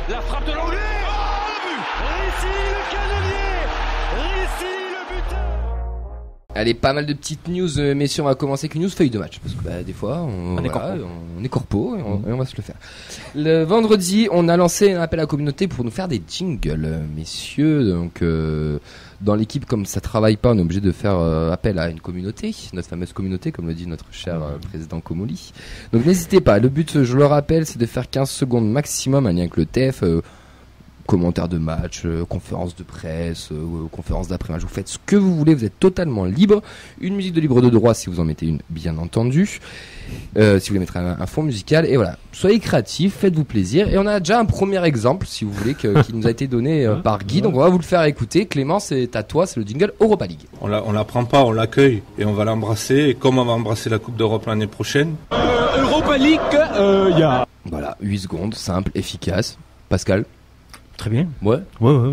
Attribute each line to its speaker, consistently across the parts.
Speaker 1: La frappe de l'anglais. Oh, le but. Rissi, le canonnier. Rissi, le buteur.
Speaker 2: Allez, pas mal de petites news, messieurs. On va commencer avec une news feuille de match. Parce que des fois, on est corpo et on va se le faire. Le vendredi, on a lancé un appel à la communauté pour nous faire des jingles, messieurs. Donc, dans l'équipe, comme ça travaille pas, on est obligé de faire appel à une communauté, notre fameuse communauté, comme le dit notre cher président Comoli. Donc, n'hésitez pas. Le but, je le rappelle, c'est de faire 15 secondes maximum, un lien avec le TF. Commentaires de match, conférences de presse, conférences d'après-match, vous faites ce que vous voulez, vous êtes totalement libre. Une musique de libre de droit si vous en mettez une, bien entendu. Si vous voulez mettre un fond musical, et voilà. Soyez créatifs, faites-vous plaisir. Et on a déjà un premier exemple, si vous voulez, qui nous a été donné par Guy, donc on va vous le faire écouter. Clément, c'est à toi, c'est le jingle Europa League.
Speaker 3: On la prend pas, on l'accueille et on va l'embrasser. Et comme on va embrasser la Coupe d'Europe l'année prochaine.
Speaker 1: Europa League, y a.
Speaker 2: Voilà, 8 secondes, simple, efficace. Pascal?
Speaker 4: Très bien.
Speaker 2: Ouais,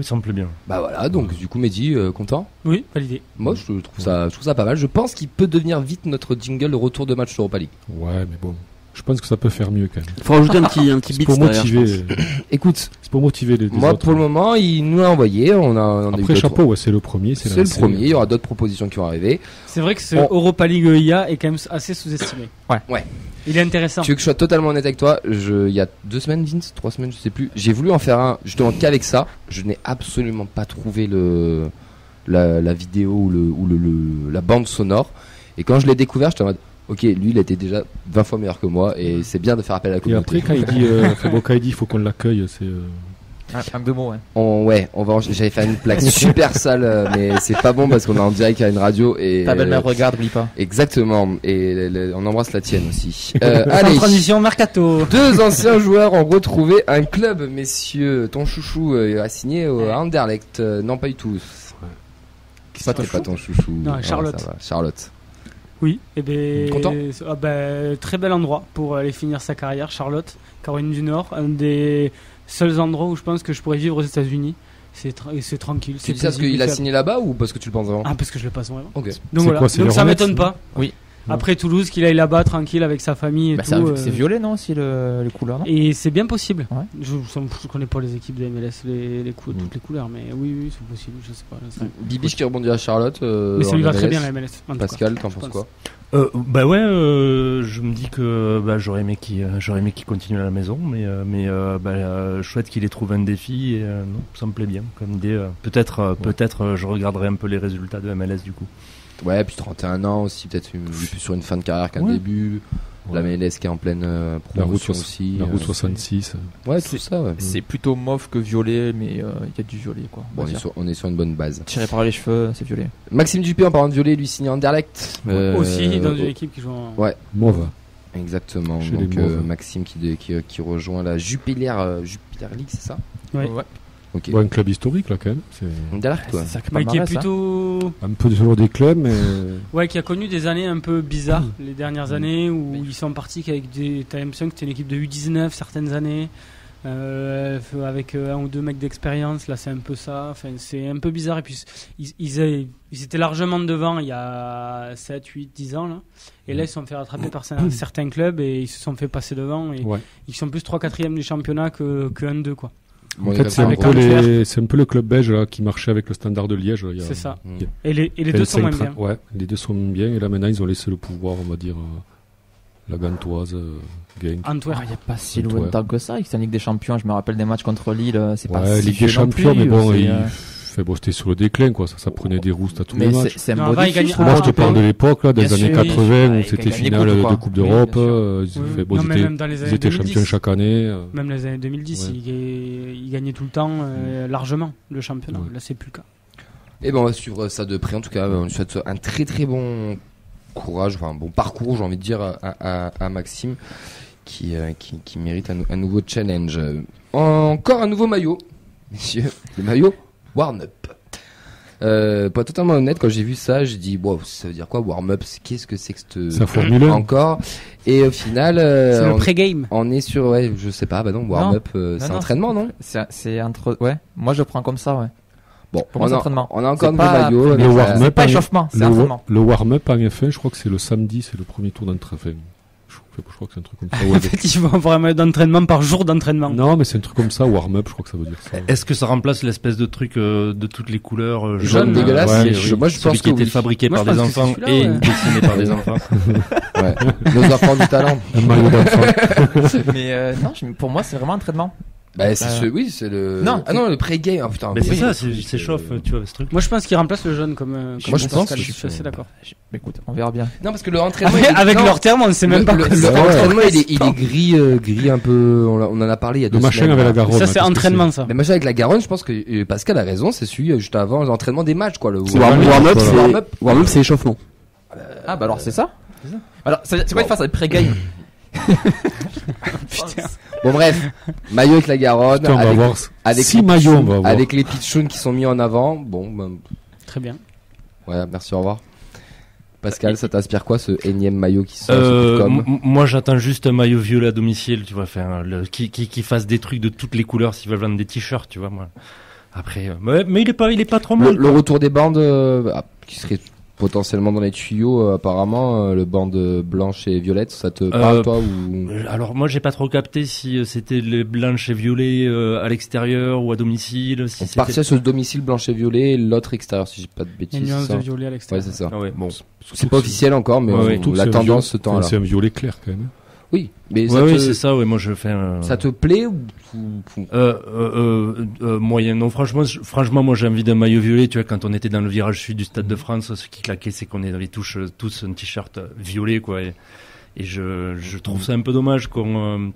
Speaker 4: ça me plaît bien.
Speaker 2: Bah voilà, donc du coup Mehdi, content?
Speaker 5: Oui, validé.
Speaker 2: Moi je trouve ça pas mal. Je pense qu'il peut devenir vite notre jingle de retour de match sur Europa League.
Speaker 6: Ouais, mais bon, je pense que ça peut faire mieux quand même.
Speaker 7: Faut rajouter un petit beat
Speaker 6: pour motiver.
Speaker 2: Écoute,
Speaker 6: c'est pour motiver les
Speaker 2: moi
Speaker 6: autres.
Speaker 2: pour le moment, il nous l'a envoyé. On a
Speaker 6: Après chapeau, ouais, c'est le premier. C'est
Speaker 2: le premier. Il y aura d'autres propositions qui vont arriver.
Speaker 5: C'est vrai que ce Europa League EIA est quand même assez sous-estimé.
Speaker 2: Ouais.
Speaker 5: Il est intéressant.
Speaker 2: Tu veux que je sois totalement honnête avec toi? Il y a 2 semaines, Vince, 3 semaines, je sais plus. J'ai voulu en faire un justement qu'avec ça. Je n'ai absolument pas trouvé la vidéo ou la bande sonore. Et quand je l'ai découvert, j'étais en mode, ok, lui il était déjà 20 fois meilleur que moi et c'est bien de faire appel à la communauté.
Speaker 6: Et après quand il dit il faut qu'on l'accueille, c'est
Speaker 8: un deux mots, ouais.
Speaker 2: J'avais fait une plaque super sale, mais c'est pas bon parce qu'on est en direct à une radio et.
Speaker 8: Ta belle-mère regarde, oublie pas.
Speaker 2: Exactement. Et on embrasse la tienne aussi. Allez.
Speaker 5: Transition mercato.
Speaker 2: 2 anciens joueurs ont retrouvé un club, messieurs. Ton chouchou a signé au Anderlecht. Non, pas du tout. C'est pas ton chouchou.
Speaker 5: Non, Charlotte.
Speaker 2: Ça va. Charlotte.
Speaker 5: Oui, et ben.
Speaker 2: Content.
Speaker 5: Très bel endroit pour aller finir sa carrière, Charlotte, Caroline du Nord, un des seuls endroits où je pense que je pourrais vivre aux États-Unis. C'est tranquille.
Speaker 2: Tu dis ça parce qu'il a signé là-bas ou parce que tu le penses vraiment?
Speaker 5: Ah, parce que je le pense vraiment.
Speaker 2: Ok.
Speaker 5: Donc voilà. Donc ça m'étonne pas.
Speaker 8: Oui.
Speaker 5: Après Toulouse, qu'il aille là-bas tranquille avec sa famille et tout.
Speaker 8: C'est violet, non, aussi les couleurs, non?
Speaker 5: Et c'est bien possible.
Speaker 8: Ouais.
Speaker 5: Je connais pas les équipes de MLS, toutes les couleurs, mais oui, c'est possible. Je sais pas.
Speaker 2: Bibiche qui rebondit à Charlotte.
Speaker 5: Mais ça lui va très bien la MLS.
Speaker 2: Pascal, t'en penses quoi?
Speaker 4: Je me dis que j'aurais aimé qu'il continue à la maison, mais chouette qu'il ait trouvé un défi et ça me plaît bien comme idée. Peut-être je regarderai un peu les résultats de MLS du coup.
Speaker 2: Ouais, puis 31 ans aussi, peut-être plus sur une fin de carrière qu'un début. La MLS qui est en pleine promotion aussi.
Speaker 6: La route 66.
Speaker 2: Ouais, tout ça. Ouais.
Speaker 8: C'est plutôt mauve que violet, mais il y a du violet, quoi.
Speaker 2: Bon, on est sur une bonne base.
Speaker 8: Tiré par les cheveux, c'est violet.
Speaker 2: Maxime Dupé, en parlant de violet, lui signe
Speaker 5: Anderlecht. Aussi dans une équipe qui joue en.
Speaker 2: Ouais.
Speaker 6: Mauve.
Speaker 2: Exactement.
Speaker 6: Chez
Speaker 2: donc Maxime qui rejoint la Jupiler League, c'est ça?
Speaker 5: Ouais.
Speaker 2: Okay.
Speaker 6: Bon, un club historique là quand même.
Speaker 2: Anderlecht, toi.
Speaker 5: Qui est plutôt
Speaker 6: un peu toujours des clubs, mais
Speaker 5: ouais, qui a connu des années un peu bizarres les dernières années où ils sont partis avec t'as l'impression que c'était une équipe de U19 certaines années avec 1 ou 2 mecs d'expérience. Là, c'est un peu ça. Enfin, c'est un peu bizarre. Et puis ils étaient largement devant il y a 7, 8, 10 ans là. Et là, ils se sont fait rattraper par certains clubs et ils se sont fait passer devant. Et ils sont plus 3/4e du championnat que 1-2 quoi.
Speaker 6: En fait, c'est un peu le club belge là, qui marchait avec le Standard de Liège.
Speaker 5: C'est ça. Et les deux sont moins bien.
Speaker 6: Ouais, les deux sont bien. Et là, maintenant, ils ont laissé le pouvoir, on va dire, la Gantoise, Genk.
Speaker 5: Antwerp.
Speaker 8: Il n'y a pas si longtemps que ça. C'est la Ligue des Champions. Je me rappelle des matchs contre Lille. C'est pas si
Speaker 6: Ligue des Champions, mais bon, c'était sur le déclin, quoi. Ça prenait des roustes à tous les matchs.
Speaker 8: C'est un beau défi.
Speaker 6: Moi, je te parle de l'époque, là, des années 80, où c'était finale de Coupe d'Europe. Ils étaient champions chaque année.
Speaker 5: Même les années 2010, ils gagnaient tout le temps, largement, le championnat. Là, c'est plus le cas.
Speaker 2: Et ben, on va suivre ça de près. En tout cas, on lui souhaite un très très bon courage, enfin, un bon parcours, j'ai envie de dire, à Maxime, qui mérite un nouveau challenge. Encore un nouveau maillot, messieurs. Le maillot warm-up. Pour être totalement honnête, quand j'ai vu ça, j'ai dit wow, ça veut dire quoi warm-up? Qu'est-ce que c'est que
Speaker 6: cette Formule 1
Speaker 2: encore? Et au final,
Speaker 5: c'est le pré-game.
Speaker 2: On est sur je sais pas, warm-up, c'est entraînement, non?
Speaker 8: C'est entre moi je prends comme ça, ouais.
Speaker 2: Bon,
Speaker 8: on
Speaker 2: a encore de maillots.
Speaker 6: Le warm-up,
Speaker 8: pas échauffement, c'est entraînement.
Speaker 6: Le warm-up en F1, je crois que c'est le samedi, c'est le premier tour d'entraînement. Je crois que c'est un truc comme ça.
Speaker 5: En fait, ils vont avoir un maillot d'entraînement par jour d'entraînement.
Speaker 6: Non, mais c'est un truc comme ça, warm-up, je crois que ça veut dire ça.
Speaker 4: Est-ce que ça remplace l'espèce de truc de toutes les couleurs
Speaker 2: jaune dégueulasse?
Speaker 4: Moi, je pense qui était fabriqué par des enfants et dessiné par des enfants.
Speaker 2: Ouais. Nos enfants du talent.
Speaker 6: Un maillot d'enfant.
Speaker 8: Mais non, pour moi, c'est vraiment entraînement.
Speaker 2: Bah, c'est le.
Speaker 8: Non.
Speaker 2: Ah non, le pré-game. Ah putain.
Speaker 4: Mais c'est ça, c'est chauffe, tu vois, ce truc.
Speaker 5: Moi, je pense qu'il remplace le jaune comme.
Speaker 2: Moi, je pense.
Speaker 5: Je suis assez d'accord.
Speaker 8: Mais écoute, on verra bien.
Speaker 2: Non, parce que le entraînement.
Speaker 5: Avec leur terme, on ne sait même pas.
Speaker 2: L'entraînement, il est gris un peu. On en a parlé il y a 2 semaines.
Speaker 6: Le machin avec la Garonne.
Speaker 5: Ça, c'est entraînement, ça.
Speaker 2: Le machin avec la Garonne, je pense que Pascal a raison, c'est celui juste avant l'entraînement des matchs, quoi. Le
Speaker 7: warm-up, c'est échauffement.
Speaker 8: Ah, bah alors, c'est ça? Alors, c'est quoi une phase avec pré-game?
Speaker 2: Bon bref, maillot avec la Garonne,
Speaker 6: putain,
Speaker 2: avec
Speaker 6: 6 maillots, on va voir.
Speaker 2: Avec les pitchouns qui sont mis en avant. Bon, ben,
Speaker 5: très bien.
Speaker 2: Ouais, merci, au revoir. Pascal, ça t'inspire quoi ce énième maillot qui sort
Speaker 4: moi, j'attends juste un maillot violet à domicile, tu vois, qui fasse des trucs de toutes les couleurs s'ils veulent vendre des t-shirts, tu vois, moi. Après, mais il est pas trop mal.
Speaker 2: Le retour des bandes qui serait potentiellement dans les tuyaux, apparemment, le bande blanche et violette, ça te parle toi ou...
Speaker 4: Alors moi j'ai pas trop capté si c'était les blanches et violets à l'extérieur ou à domicile. Si
Speaker 2: on partiait sur le domicile blanche et violet, et l'autre extérieur si j'ai pas de bêtises.
Speaker 5: Une nuance de violet à l'extérieur.
Speaker 2: Ouais, c'est ça.
Speaker 4: Ah ouais, bon.
Speaker 2: C'est pas officiel encore, mais la tendance se tend là.
Speaker 6: C'est un violet clair quand même.
Speaker 2: Oui, mais
Speaker 4: c'est ça. Ouais, moi je fais.
Speaker 2: Ça te plaît ou
Speaker 4: moyen. Non, franchement, moi j'ai envie d'un maillot violet. Tu vois, quand on était dans le virage sud du Stade de France, ce qui claquait, c'est qu'on avait tous un t-shirt violet, quoi. Et je trouve ça un peu dommage qu'on.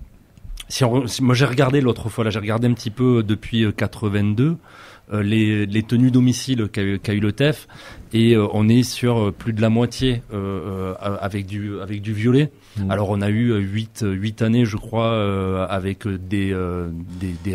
Speaker 4: Moi j'ai regardé l'autre fois, là j'ai regardé un petit peu depuis 82. Les tenues domicile qu'a eu le TEF et on est sur plus de la moitié avec du violet. Alors on a eu 8 années je crois avec des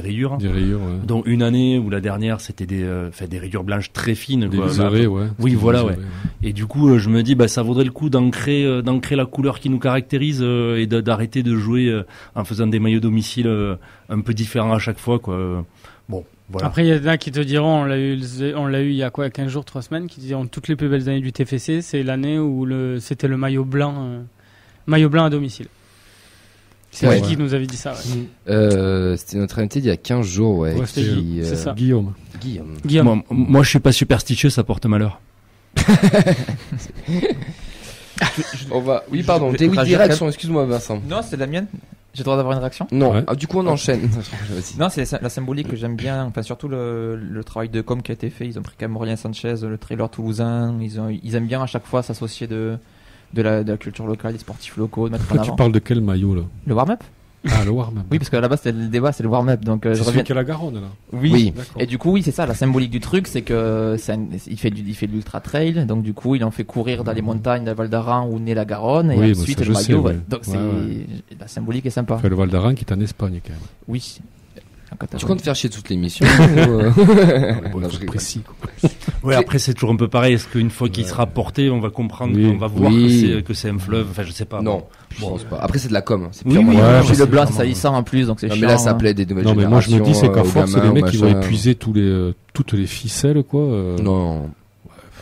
Speaker 4: rayures.
Speaker 6: Des rayures, ouais.
Speaker 4: Dont une année où la dernière c'était des rayures blanches très fines.
Speaker 6: Des liserés, ouais.
Speaker 4: Oui, voilà, ouais. Et du coup je me dis ça vaudrait le coup d'ancrer la couleur qui nous caractérise et d'arrêter de jouer en faisant des maillots domicile un peu différents à chaque fois, quoi. Bon. Voilà.
Speaker 5: Après, il y en a qui te diront, on l'a eu il y a 15 jours, 3 semaines, qui diront toutes les plus belles années du TFC, c'est l'année où c'était le maillot blanc à domicile. C'est qui nous avait dit ça, ouais.
Speaker 2: C'était notre invité il y a 15 jours, ouais.
Speaker 5: C'est ça.
Speaker 6: Guillaume.
Speaker 4: Moi, je suis pas superstitieux, ça porte malheur.
Speaker 2: Oui, pardon, t'es réaction, excuse-moi, Vincent.
Speaker 8: Non, c'est la mienne. J'ai le droit d'avoir une réaction?
Speaker 2: Non. Ouais. Du coup, on enchaîne.
Speaker 8: Non, c'est la symbolique que j'aime bien. Enfin, surtout le travail de com qui a été fait. Ils ont pris quand même Aurélien Sanchez, le trailer toulousain. Ils aiment bien à chaque fois s'associer de la culture locale, des sportifs locaux, de mettre en avant.
Speaker 6: Tu parles de quel maillot là?
Speaker 8: Le warm-up?
Speaker 6: Ah, le warm-up.
Speaker 8: Oui, parce que là-bas, c'était le débat, c'est le warm-up. Donc,
Speaker 6: c'est celui qui a la Garonne, là.
Speaker 8: Oui. Et du coup, oui, c'est ça. La symbolique du truc, c'est que il fait de l'ultra trail. Donc, du coup, il en fait courir dans les montagnes de Val d'Aran où naît la Garonne. Et ensuite, le maillot. Ouais. Donc, la symbolique est sympa.
Speaker 6: Enfin, le Val d'Aran qui est en Espagne, quand même.
Speaker 8: Oui.
Speaker 2: Tu comptes faire chier toute l'émission
Speaker 6: précis,
Speaker 4: quoi. Ouais, après c'est toujours un peu pareil. Est-ce qu'une fois qu'il sera porté, on va comprendre, on va voir que c'est un fleuve. Enfin, je sais pas.
Speaker 2: Non, je pense pas. Après c'est de la com. C'est
Speaker 8: purement. Le blanc, c'est salissant en plus, donc c'est chiant.
Speaker 2: Mais là, ça plaît des nouvelles générations.
Speaker 6: Non, mais moi je me dis c'est qu'à force, c'est les mecs qui vont épuiser toutes les ficelles, quoi.
Speaker 2: Non.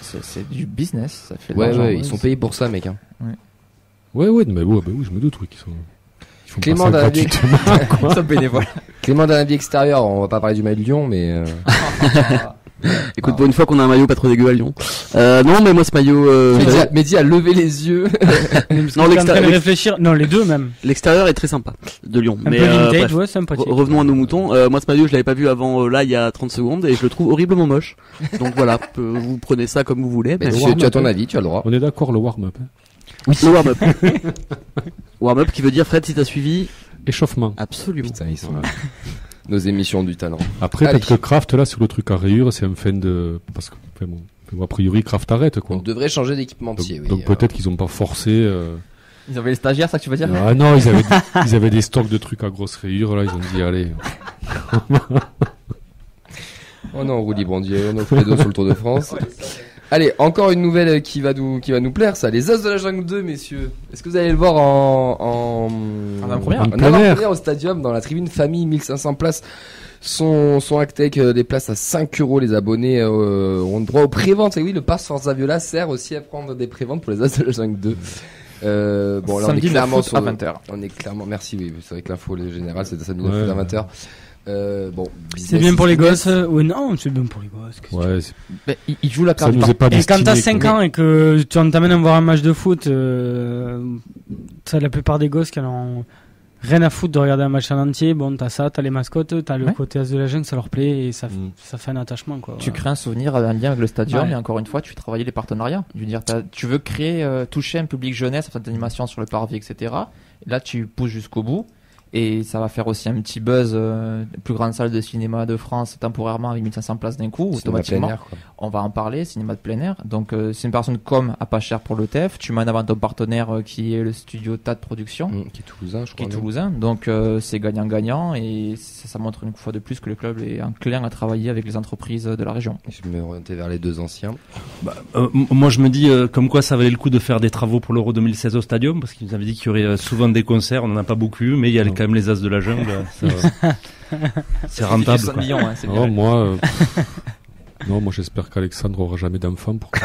Speaker 8: C'est du business. Ça fait.
Speaker 2: Ouais, ils sont payés pour ça, mec.
Speaker 6: Ouais, mais oui, je me doute, qu'ils sont.
Speaker 2: Clément d'un avis extérieur, on va pas parler du maillot de Lyon, mais
Speaker 7: écoute, pour une fois qu'on a un maillot pas trop dégueu à Lyon. Non, mais moi ce maillot.
Speaker 2: Mehdi a levé les yeux.
Speaker 5: Non, l'extérieur. Réfléchir. Non, les deux même.
Speaker 7: L'extérieur est très sympa de Lyon.
Speaker 5: Un peu vintage, ouais, sympathique.
Speaker 7: Revenons à nos moutons. Moi ce maillot, je l'avais pas vu avant là il y a 30 secondes et je le trouve horriblement moche. Donc voilà, vous prenez ça comme vous voulez.
Speaker 2: Mais tu as ton avis, tu as le droit.
Speaker 6: On est d'accord, le warm-up.
Speaker 7: Oui, le warm-up. Warm-up qui veut dire, Fred, si t'as suivi.
Speaker 6: Échauffement.
Speaker 7: Absolument.
Speaker 2: Putain, ils sont là. Nos émissions du talent.
Speaker 6: Après, peut-être que Kraft, là, sur le truc à rayures, c'est un fin de. Parce que, a priori, Kraft arrête, quoi.
Speaker 2: On devrait changer d'équipementier, oui.
Speaker 6: Donc peut-être qu'ils ont pas forcé.
Speaker 8: Ils avaient les stagiaires, ça que tu veux dire?
Speaker 6: Ah non, ils avaient des stocks de trucs à grosses rayures, là, ils ont dit, allez.
Speaker 2: Oh non, Rudy Brandier, on offre les deux sur le Tour de France. Allez, encore une nouvelle qui va nous plaire, ça. Les As de la Jungle 2, messieurs. Est-ce que vous allez le voir en avant-première au stadium, dans la tribune famille, 1500 places sont actées avec des places à 5 €. Les abonnés ont droit aux préventes. Et oui, le pass Forza Viola sert aussi à prendre des préventes pour les As de la Jungle 2. Bon, là,
Speaker 8: samedi,
Speaker 2: on est clairement
Speaker 8: à 20h.
Speaker 2: On est clairement, merci, oui, c'est vrai que l'info générale, c'est samedi à 20h. Bon,
Speaker 5: c'est bien pour les gosses. Oui, non, c'est bien pour les gosses.
Speaker 6: Ouais,
Speaker 8: il joue la carte.
Speaker 5: Et quand t'as 5 ans et que tu t'amènes à voir un match de foot, t'as la plupart des gosses qui en ont rien à foutre de regarder un match en entier. Bon, t'as ça, t'as les mascottes, t'as le côté as de la jungle, ça leur plaît et ça fait un attachement, quoi.
Speaker 8: Tu crées un souvenir, un lien avec le stadium, et encore une fois, tu fais travailler les partenariats. Je veux dire, tu veux créer, toucher un public jeunesse, faire des animations sur le parvis, etc. Là, tu pousses jusqu'au bout. Et ça va faire aussi un petit buzz, plus grande salle de cinéma de France temporairement avec 1500 places d'un coup, automatiquement. Air, on va en parler, cinéma de plein air. Donc c'est une personne à pas cher pour l'ETF. Tu mets en avant ton partenaire qui est le studio TAD Production,
Speaker 2: qui est toulousain, je crois.
Speaker 8: Qui est toulousain. Donc c'est gagnant-gagnant et ça montre une fois de plus que le club est enclin à travailler avec les entreprises de la région.
Speaker 2: Je me orientais vers les deux anciens.
Speaker 4: Moi je me dis comme quoi ça valait le coup de faire des travaux pour l'Euro 2016 au Stadium, parce qu'ils nous avaient dit qu'il y aurait souvent des concerts, on n'en a pas beaucoup eu, mais il y a quand même les As de la jungle, c'est rentable.
Speaker 8: 100 millions, hein, c'est
Speaker 6: non, moi j'espère qu'Alexandre aura jamais d'enfant pour que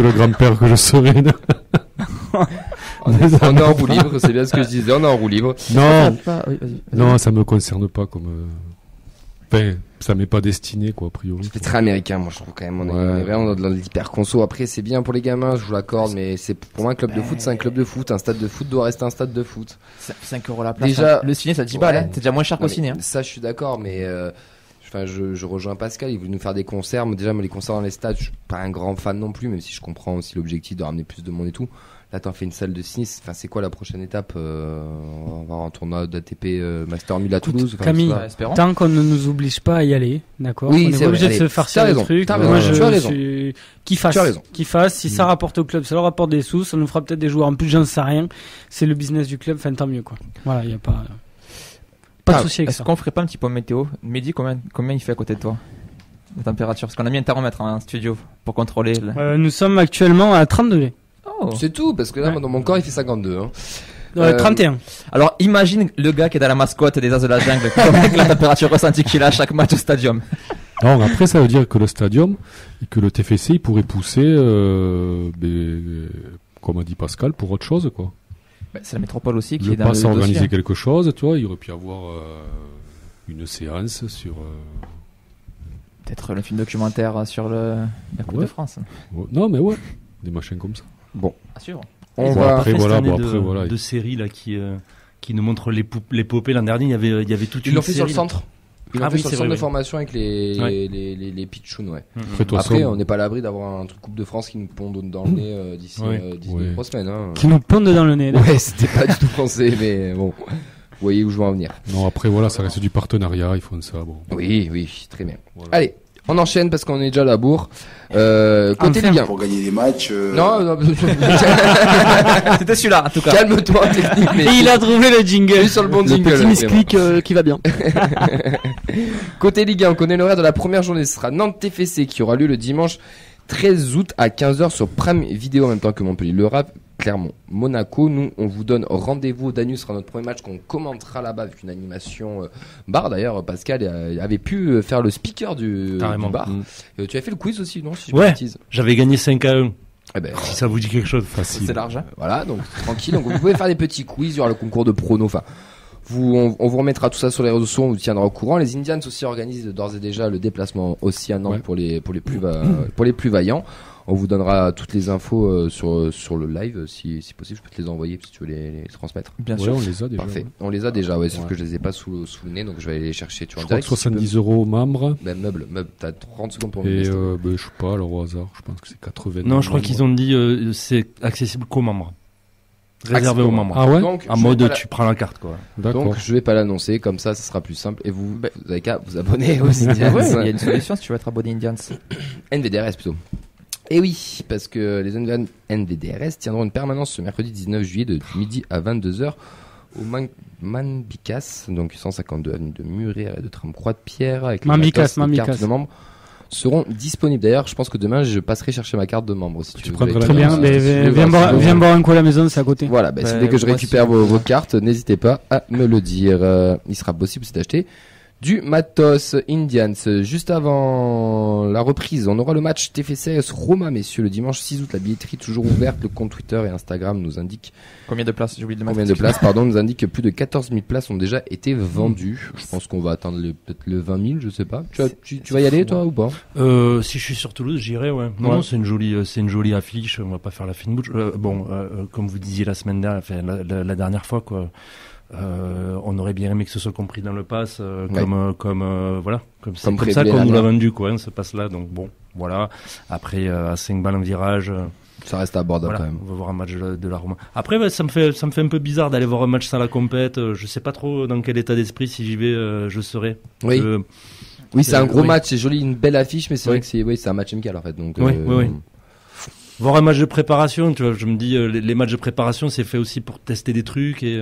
Speaker 6: le grand-père que je serai.
Speaker 2: On est en roue libre, c'est bien ce que je disais, on est en roue libre.
Speaker 6: Non, ça me concerne pas comme. Enfin, ça m'est pas destiné, quoi, a priori.
Speaker 2: C'est très américain, moi je trouve quand même. On est vraiment dans l'hyper conso. Après, c'est bien pour les gamins, je vous l'accorde, mais c'est pour moi un club de foot, c'est un club de foot. Un stade de foot doit rester un stade de foot.
Speaker 8: 5 € la place.
Speaker 2: Déjà,
Speaker 8: le ciné, ça 10 balles, hein. C'est déjà moins cher qu'au ciné.
Speaker 2: Ça, je suis d'accord, mais je rejoins Pascal. Il voulait nous faire des concerts. Mais déjà, moi, les concerts dans les stades, je suis pas un grand fan non plus, même si je comprends aussi l'objectif de ramener plus de monde et tout. Là, t'en fais une salle de ciné. Enfin, c'est quoi la prochaine étape? On va avoir un tournoi d'ATP Master 1000 à Toulouse.
Speaker 5: Camille, tant qu'on ne nous oblige pas à y aller, d'accord?
Speaker 2: Oui,
Speaker 5: on est obligé de se farcir le truc. Moi, tu as raison. Qu'il fasse. Si ça rapporte au club, ça leur rapporte des sous, ça nous fera peut-être des joueurs en plus, j'en sais rien. C'est le business du club, enfin, tant mieux, quoi. Voilà, il y a pas de souci avec ça.
Speaker 8: Est-ce qu'on ferait pas un petit point météo? Mehdi, combien il fait à côté de toi? La température? Parce qu'on a mis un thermomètre en studio pour contrôler.
Speaker 5: Nous sommes actuellement à 30 degrés.
Speaker 2: Oh. C'est tout, parce que là, dans mon corps, il fait 52. Hein.
Speaker 5: 31.
Speaker 8: Alors, imagine le gars qui est dans la mascotte des As de la jungle, avec la température ressentie qu'il a à chaque match au stadium.
Speaker 6: Non, après, ça veut dire que le stadium et que le TFC, il pourrait pousser, comme a dit Pascal, pour autre chose, quoi.
Speaker 8: C'est la métropole aussi qui est dans
Speaker 6: le dossier. Organiser quelque chose, tu vois, il aurait pu y avoir une séance sur...
Speaker 8: Peut-être le film documentaire sur la Coupe de France.
Speaker 6: Ouais. Non, mais ouais, des machins comme ça.
Speaker 2: Bon,
Speaker 8: à suivre.
Speaker 4: On va après de séries là qui nous montrent l'épopée. L'an dernier, il y avait toute une série.
Speaker 2: Ils l'ont fait sur le centre. Ils l'ont fait sur le centre de formation avec les pitchouns, ouais. Après, on n'est pas à l'abri d'avoir un truc Coupe de France qui nous pondent dans le nez d'ici 3 semaines. Hein.
Speaker 5: Qui nous pondent dans le nez.
Speaker 2: Ouais, c'était pas du tout français, mais bon. Vous voyez où je veux en venir.
Speaker 6: Non, après, voilà, ça reste du partenariat, ils font ça. Bon.
Speaker 2: Oui, très bien. Voilà. Allez. On enchaîne parce qu'on est déjà à la bourre. Côté Ligue 1.
Speaker 9: Pour gagner des matchs.
Speaker 2: Non.
Speaker 8: C'était celui-là, en tout cas.
Speaker 2: Calme-toi, technique.
Speaker 5: Et il a trouvé le jingle.
Speaker 2: Sur le bon jingle.
Speaker 7: Le petit misclick qui va bien.
Speaker 2: Côté Ligue 1, on connaît l'horaire de la première journée. Ce sera Nantes TFC qui aura lieu le dimanche 13 août à 15h sur Prime Video en même temps que Montpellier. Le Rap, Clermont, Monaco. Nous, on vous donne rendez-vous. Danus sera notre premier match qu'on commentera là-bas avec une animation bar. D'ailleurs, Pascal avait pu faire le speaker du bar. Tu as fait le quiz aussi, non? Si je
Speaker 4: j'avais gagné 5-1.
Speaker 2: Eh ben,
Speaker 4: si ça vous dit quelque chose, facile.
Speaker 8: C'est large.
Speaker 2: Voilà, donc tranquille. Donc vous pouvez faire des petits quiz. Il y aura le concours de pronos. Enfin, on vous remettra tout ça sur les réseaux sociaux. On vous tiendra au courant. Les Indians aussi organisent d'ores et déjà le déplacement aussi à Nantes pour les plus vaillants. On vous donnera toutes les infos sur le live si possible. Je peux te les envoyer si tu veux les transmettre.
Speaker 8: Bien sûr,
Speaker 6: on les a déjà.
Speaker 2: Parfait. Ouais. On les a déjà, sauf que je les ai pas sous le nez, donc je vais aller les chercher. Tu vois,
Speaker 6: je crois que 70 € membres.
Speaker 2: Ben, meuble. T'as 30 secondes pour me
Speaker 6: dire. Et je sais pas, alors au hasard, je pense que c'est 80.
Speaker 4: Non, je crois qu'ils ont dit c'est accessible qu'aux membres. Réservé aux membres.
Speaker 6: Ah ouais.
Speaker 2: Donc,
Speaker 4: en mode tu prends la carte, quoi.
Speaker 6: D'accord.
Speaker 2: Donc je vais pas l'annoncer, comme ça sera plus simple. Et vous avez qu'à vous abonner aux Indians.
Speaker 8: Ouais, il y a une solution si tu veux être abonné Indians.
Speaker 2: NVDRS plutôt. Et oui, parce que les NVDRS tiendront une permanence ce mercredi 19 juillet de midi à 22h au Manbicas, donc 152 avenue de Muret et de tram Croix-de-Pierre avec les cartes de membres seront disponibles. D'ailleurs, je pense que demain je passerai chercher ma carte de membre si tu veux.
Speaker 5: Très bien, viens boire un coup à la maison, c'est à côté.
Speaker 2: Voilà, si dès que je récupère vos cartes, n'hésitez pas à me le dire. Il sera possible aussi d'acheter du matos. Indians, juste avant la reprise, on aura le match TFCS Roma, messieurs, le dimanche 6 août. La billetterie toujours ouverte. Le compte Twitter et Instagram nous indique
Speaker 8: combien de places, j'ai oublié de mettre.
Speaker 2: Combien de places, pardon, nous indique que plus de 14 000 places ont déjà été vendues. Je pense qu'on va atteindre peut-être le 20 000, je sais pas. Tu vas y aller, toi, ou pas?
Speaker 4: Si je suis sur Toulouse, j'irai, ouais. Non, c'est une jolie affiche. On va pas faire la fine bouche. Comme vous disiez la semaine dernière, enfin, la dernière fois, quoi. On aurait bien aimé que ce soit compris dans le pass, comme ça qu'on nous l'a vendu, quoi, hein, ce pass-là. Donc bon, voilà. Après, à 5 balles en virage.
Speaker 2: Ça reste abordable,
Speaker 4: voilà,
Speaker 2: quand même.
Speaker 4: On va voir un match de la Roma. Après, ça me fait un peu bizarre d'aller voir un match sans la compète. Je sais pas trop dans quel état d'esprit, si j'y vais, je serai.
Speaker 2: Oui. Oui, c'est un gros match, c'est joli, une belle affiche, mais c'est vrai que c'est un match amical, en fait. Donc,
Speaker 4: oui. Voir un match de préparation, tu vois, je me dis, les matchs de préparation, c'est fait aussi pour tester des trucs et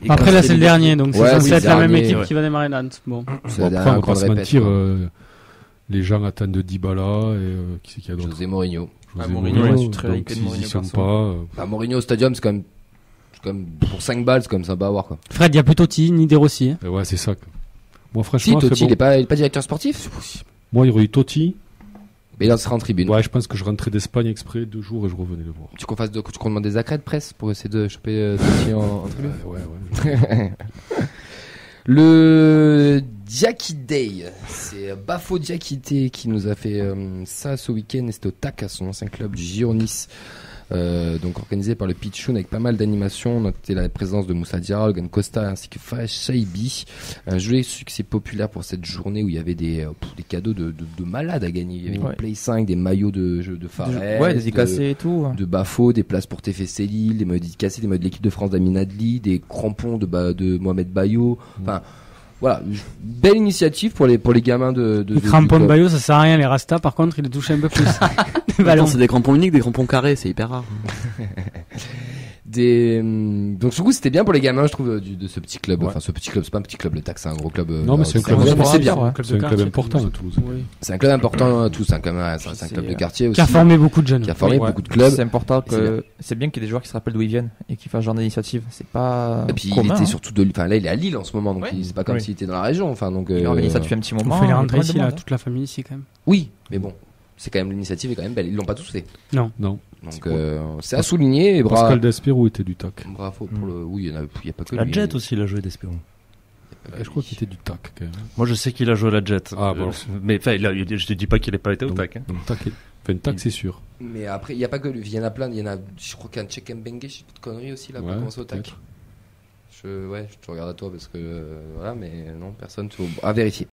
Speaker 5: après, là, c'est le dernier, donc c'est censé être la même équipe qui va démarrer Nantes. Bon.
Speaker 6: Après, on va pas se mentir, les gens attendent de Dybala et qui c'est qu'il y a d'autre?
Speaker 2: José Mourinho.
Speaker 8: Mourinho, je suis très
Speaker 6: donc s'ils y sont pas...
Speaker 2: Mourinho au stadium, c'est quand même pour 5 balles, c'est comme ça, à voir, quoi.
Speaker 5: Fred, il y a plus Totti, ni De Rossi.
Speaker 6: Ouais, c'est ça. Moi, franchement,
Speaker 2: Totti, il est pas directeur sportif?
Speaker 6: Moi, il y aurait eu Totti.
Speaker 2: Mais là, on sera en tribune.
Speaker 6: Ouais, je pense que je rentrais d'Espagne exprès 2 jours et je revenais le voir.
Speaker 2: Tu qu'on demande des accrètes presse pour essayer de choper Totti en tribune?
Speaker 6: Ouais.
Speaker 2: Le Diakité, c'est Bafo Diakité qui nous a fait ça ce week-end, et c'était au TAC, à son ancien club du Gironis. Donc organisé par le Pichoun avec pas mal d'animations. On notait la présence de Moussa Diarra, Logan Costa ainsi que Fares Shaibi. Un joli succès populaire pour cette journée où il y avait des cadeaux de malades à gagner. Il y avait des Play 5, des maillots de Fares,
Speaker 8: des dédicacés et tout.
Speaker 2: De Bafo, des places pour TFC Lille, des maillots dédicacés, des maillots de l'équipe de France d'Amin Adli, des crampons de Mohamed Bayo. Enfin, voilà, belle initiative pour les gamins de
Speaker 5: les crampons de Bayo, ça sert à rien. Les Rasta, par contre, il les touche un peu plus.
Speaker 7: C'est des crampons uniques, des crampons carrés, c'est hyper rare.
Speaker 2: Donc du coup c'était bien pour les gamins, je trouve, de ce petit club. Enfin, ce petit club, c'est pas un petit club, le TAC, c'est un gros club.
Speaker 6: Non, mais c'est un club
Speaker 2: bien.
Speaker 6: C'est un club important à Toulouse.
Speaker 2: Oui. C'est un club important à Toulouse, c'est un club de quartier aussi.
Speaker 5: Qui a formé beaucoup de jeunes.
Speaker 2: Qui a formé beaucoup de clubs.
Speaker 8: C'est important que c'est bien qu'il y ait des joueurs qui se rappellent d'où ils viennent et qui fassent ce genre d'initiative. C'est pas.
Speaker 2: Et puis
Speaker 8: commun,
Speaker 2: il était surtout là il est à Lille en ce moment, donc c'est pas comme s'il était dans la région. Enfin donc.
Speaker 8: Il organise ça depuis un petit moment.
Speaker 5: On fait les rentrées ici, là, toute la famille ici quand même.
Speaker 2: Oui, mais bon. C'est quand même, l'initiative est quand même belle. Ils l'ont pas tous fait.
Speaker 5: Non.
Speaker 2: Donc, c'est à souligner. Et
Speaker 6: Pascal Despérou était du TAC.
Speaker 2: Bravo pour le. Oui, il y a pas que
Speaker 4: la
Speaker 2: lui.
Speaker 4: Jet aussi, il a joué Despérou.
Speaker 6: Je crois qu'il était du TAC, quand même.
Speaker 4: Moi, je sais qu'il a joué à la Jet.
Speaker 6: Ah, bon.
Speaker 4: Mais, enfin, je te dis pas qu'il n'ait pas été au TAC.
Speaker 6: Donc, TAC, c'est sûr.
Speaker 2: Mais après, il y a pas que lui. Il y en a plein. Je crois qu'il y a un Cheikh Mbengue, je sais pas de conneries aussi, là, pour commencer au TAC. Je te regarde à toi parce que, voilà, mais non, personne, à vérifier.